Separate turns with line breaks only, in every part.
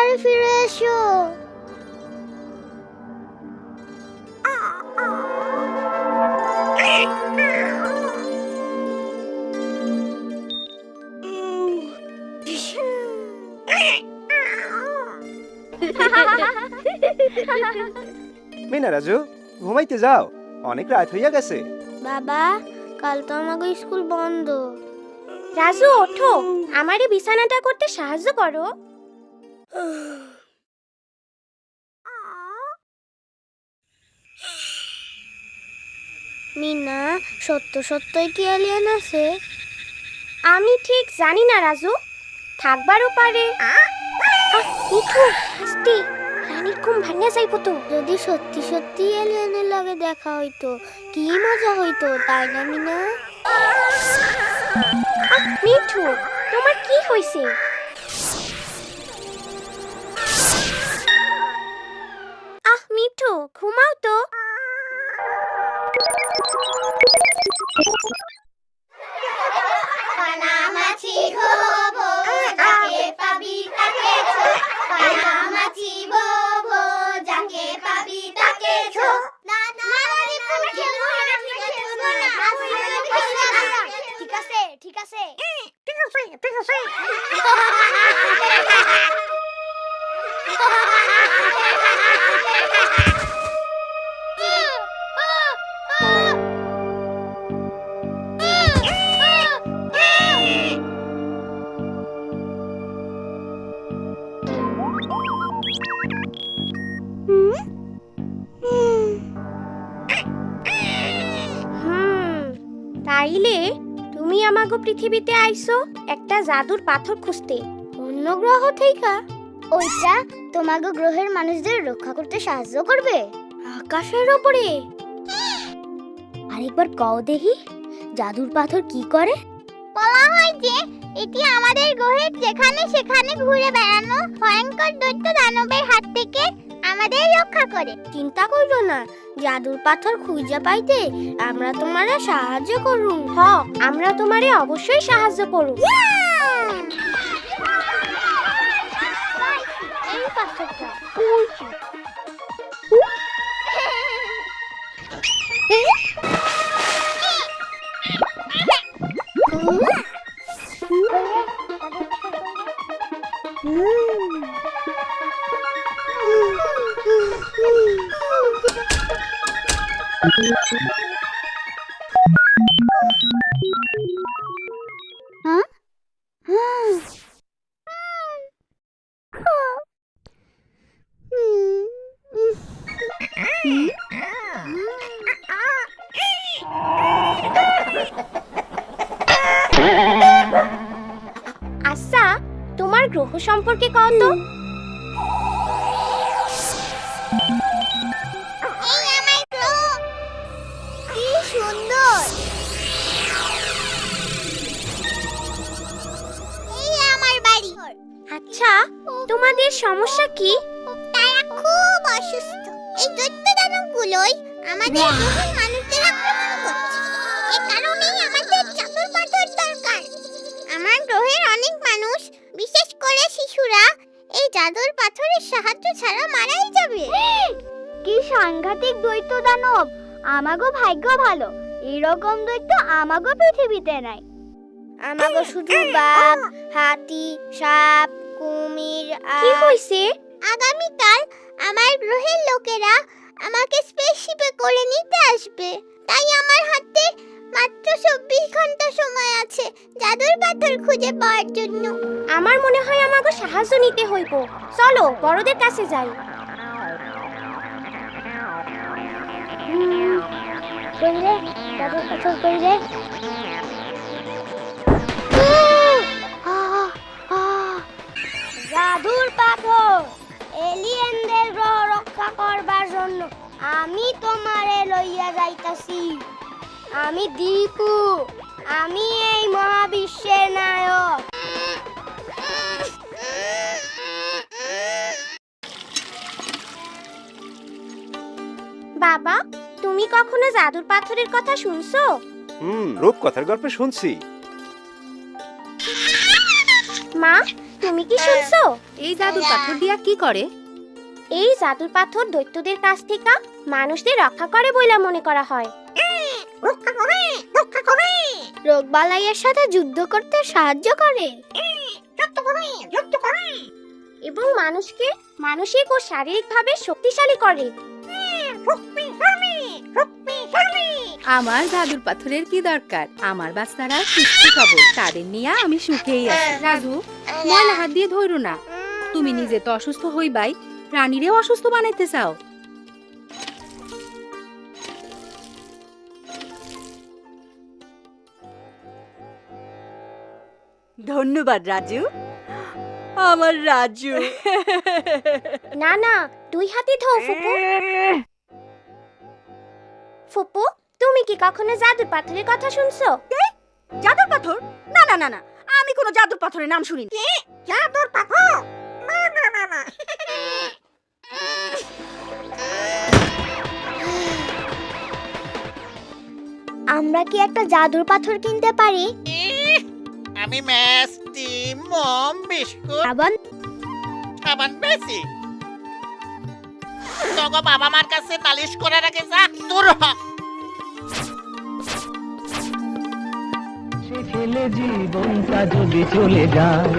তাড়াতাড়ি ফিরে এসো।
মিনা রাজু, ঘুমাইতে যাও, অনেক রাত হইয়া গেছে।
বাবা, কাল তো আমাকে স্কুল বন্ধ।
রাজু ওঠো, আমারে বিছানাটা করতে সাহায্য করো।
মিনা, সত্য সত্যই কি এলিয়েন আছে?
আমি ঠিক জানি না রাজু, থাকবারও পারে। মিঠু, আস্তে, রানীর ঘুম ভাঙা যাইব তো।
যদি সত্যি সত্যি এলিয়েনের লগে দেখা হইতো কি মজা হইতো, তাই না মিনা?
মিঠু, তোমার কি হইছে? মিঠু, ঘুমাও তো।
কানামাছি হবো, যাকে পাবি তাকে ছো। কানামাছি হবো, যাকে পাবি তাকে ছো। ঠিক আছে, ঠিক আছে, ঠিক আছে, ঠিক আছে।
তাইলে তুমি আমাগো পৃথিবীতে আইছো একটা জাদুর পাথর খুঁজতে।
অন্য গ্রহ থেকে? ওইটা তোমাগো গ্রহের মানুষদের রক্ষা করতে সাহায্য করবে। আকাশের উপরে? আরেকবার কও দেখি, জাদুর পাথর কি করে? বলা হয় যে এটি আমাদের গ্রহের যেখানে সেখানে ঘুরে বেড়ানো ভয়ঙ্কর দৈত্য দানবের হাত থেকে আমাদের রক্ষা করে। চিন্তা করো না, জাদুর পাথর খুঁজে পাইতে আমরা তোমারে সাহায্য করুম।
আমরা তোমারে অবশ্যই সাহায্য করুম।
এই পাথরটা
আচ্ছা, তোমার গ্রহ সম্পর্কে কও তো।
এই আমার গ্রহ, কি সুন্দর। এই আমার বাড়ি।
আচ্ছা, তোমাদের সমস্যা কি?
তারা খুব অসুস্থ। এই দৈত্য দানবগুলোই আমাদের গ্রহের মানুষদের আক্রমণ করছে। এই কারণেই আমাদের জাদুর পাথর দরকার। আমার গ্রহের অনেক মানুষ, বিশেষ করে শিশুরা, এই জাদুর পাথরের সাহায্য ছাড়া মারাই যাবে। কি সাংঘাতিক দৈত্য দানব! আমাগো ভাগ্য ভালো, এরকম দৈত্য আমাগো পৃথিবীতে নাই। আমাগো শুধু বাঘ, হাতি, সাপ, কুমির।
কি হইছে?
আগামীকাল আমার গ্রহের লোকেরা আমাকে স্পেসশিপে করে নিতে আসবে। তাই আমার হাতে মাত্র 24 ঘন্টা সময় আছে জাদুর পাথর খুঁজে পাওয়ার জন্য।
আমার মনে হয় আমাকে সাহায্য নিতে হইব। চলো বড়দের কাছে যাই।
কইরে জাদুর পাথর কইরে। জাদুর পাথর এলিয়েনদের গ্রহ রক্ষা করবার জন্য আমি তোমারে লইয়া যাইতাছি। আমি দীপু, আমি এই মহাবিশ্বের নায়ক।
বাবা, তুমি কখনো জাদুর পাথরের কথা শুনছো?
রূপকথার গল্প শুনছি।
মা, তুমি কি শুনছো?
এই জাদুর পাথর দিয়া কি করে?
এই জাদুর পাথর দৈত্যদের কাছ থেকে মানুষদের রক্ষা করে বলে মনে করা হয়।
রোগ বালাইয়ের সাথে যুদ্ধ করতে সাহায্য করে।
এবং মানুষকে মানসিক ও শারীরিকভাবে শক্তিশালী করে।
আমার জাদুর পাথরের কি দরকার? আমার বাচ্চারা সুস্থ সবল, তাদের নিয়ে আমি সুখেই আছি। রাজু, ময়লা হাত দিয়ে ধরো না। তুমি নিজে তো অসুস্থ হইবাই, রানীরেও অসুস্থ বানাইতে চাও।
ধন্যবাদ রাজু, আমার রাজু।
না না, দুই হাতে ধো ফুপু। ফুপু, তুমি কি কখনো জাদুর পাথরের কথা শুনছো?
জাদুর পাথর? না না না না, আমি কোনো জাদুর পাথরের নাম শুনিনি।
জাদুর পাথর? না না না না। আমরা কি একটা জাদুর পাথর কিনতে পারি?
আমি মিষ্টি, মম, বিস্কুট,
আবার
সাবান বেশি। তোগো বাবা মার কাছে নালিশ করার আগে যা দূর হ।
খেলে জীবনটা যদি চলে যায়,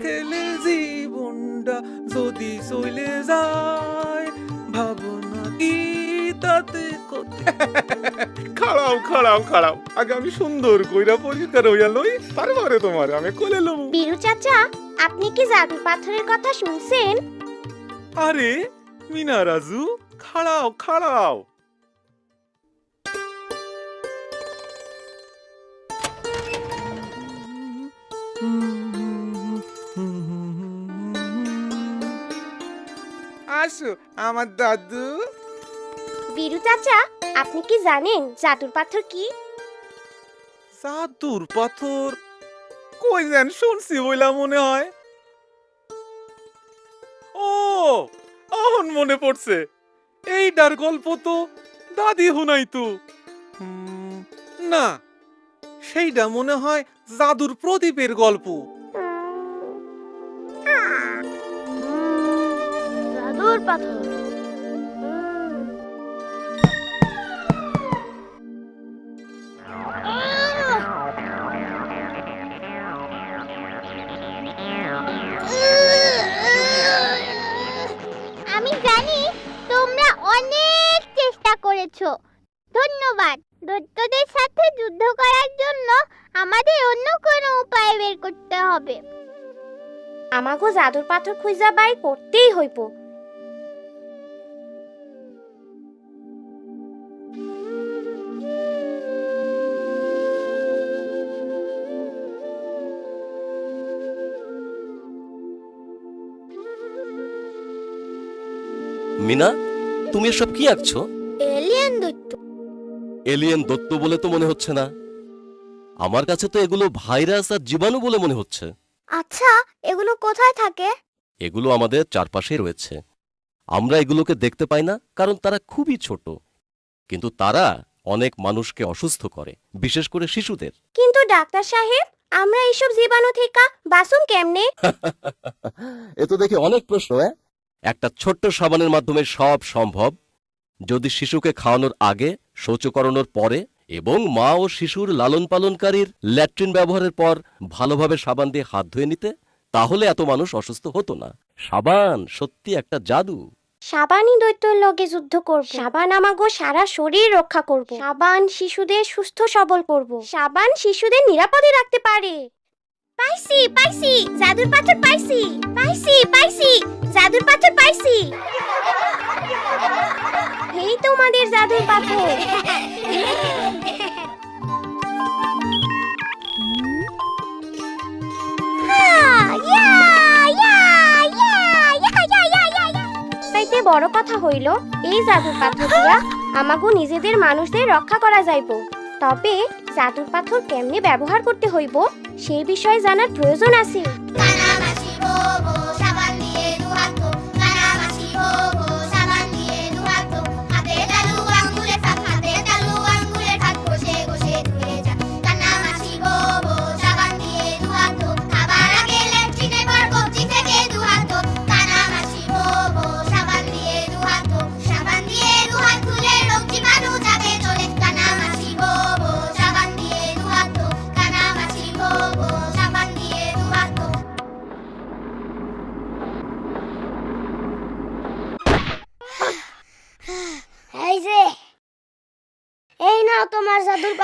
খেলে জীবনটা যদি চলে যায়, ভাবনা কি তাতে খাড়াও খাড়াও খাড়াও, আগে আমি সুন্দর কইরা পরিষ্কার হইয়া লই, তারপরে তোমার আমি কোলে লব।
বীরু চাচা, আপনি কি জাদুর পাথরের কথা শুনছেন?
আরে মিনা রাজু, খাড়াও খাড়াও। আসো আমার দাদু।
বীরু চাচা, আপনি কি জানেন জাদুর পাথর কি?
জাদুর পাথর কই যেন শুনছি বইলা মনে হয়। ও, এখন মনে পড়ছে, এইটার গল্প তো দাদি শুনাইতো। না, সেইটা মনে হয় জাদুর প্রদীপের গল্প।
জাদুর পাথর।
আমি জানি তোমরা অনেক চেষ্টা করেছো। ধন্যবাদ। দৈত্যদের সাথে যুদ্ধ করার জন্য আমাদের অন্য কোনো উপায় বের করতে হবে।
আমাগো জাদুর পাথর খুঁজা বাই করতেই হইব।
মিনা, তুমি এসব কি আঁকছো?
এলিয়েন দৈত্য।
এলিয়েন দত্ত বলে তো মনে হচ্ছে না, আমার কাছে তো এগুলো ভাইরাস আর জীবাণু বলে মনে হচ্ছে।
আচ্ছা, এগুলো কোথায় থাকে?
এগুলো আমাদের চারপাশে রয়েছে। আমরা এগুলোকে দেখতে পাই না কারণ তারা খুবই ছোট, কিন্তু তারা অনেক মানুষকে অসুস্থ করে, বিশেষ করে শিশুদের।
কিন্তু ডাক্তার সাহেব, আমরা এইসব জীবাণু থেকে বাঁচুম কেমনে?
এ তো দেখি অনেক প্রশ্ন। একটা ছোট্ট সাবানের মাধ্যমে সব সম্ভব, যদি শিশুকে খাওয়ানোর আগে, শৌচ করানোর পরে এবং মা ও শিশুর লালন পালনকারীর ল্যাট্রিন ব্যবহারের পর ভালোভাবে সাবান দিয়ে হাত ধুয়ে নিতে, তাহলে এত মানুষ অসুস্থ হতো না। সাবান সত্যি একটা জাদু।
সাবানই দৈত্যর লগে যুদ্ধ করব। সাবান আমাগো সারা শরীর রক্ষা করব। সাবান শিশুদের সুস্থ সবল করব। সাবান শিশুদের নিরাপদে রাখতে পারে। পাইছি পাইছি, জাদুর পাথর পাইছি। পাইছি পাইছি, জাদুর পাথর পাইছি। এই তোমাদের জাদুর পাথর। চাইতে বড় কথা হইল, এই জাদুর পাথর দিয়া আমাগো নিজেদের মানুষদের রক্ষা করা যাইব। তবে জাদুর পাথর কেমনে ব্যবহার করতে হইব সেই বিষয়ে জানার প্রয়োজন আছে।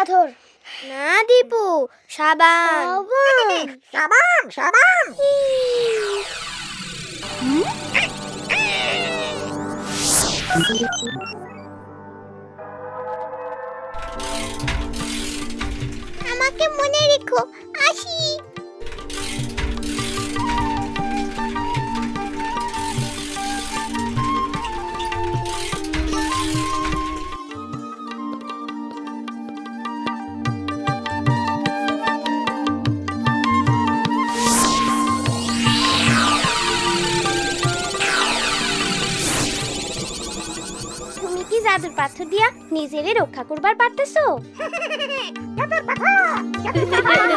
পাথর। না দীপু, সাবান।
সাবান সাবান আমাকে মনে রেখো, আসি।
তুমি কি জাদুর পাথর দিয়া নিজেরে রক্ষা করবার পারতেছো?
জাদুর পাথর, জাদুর পাথর।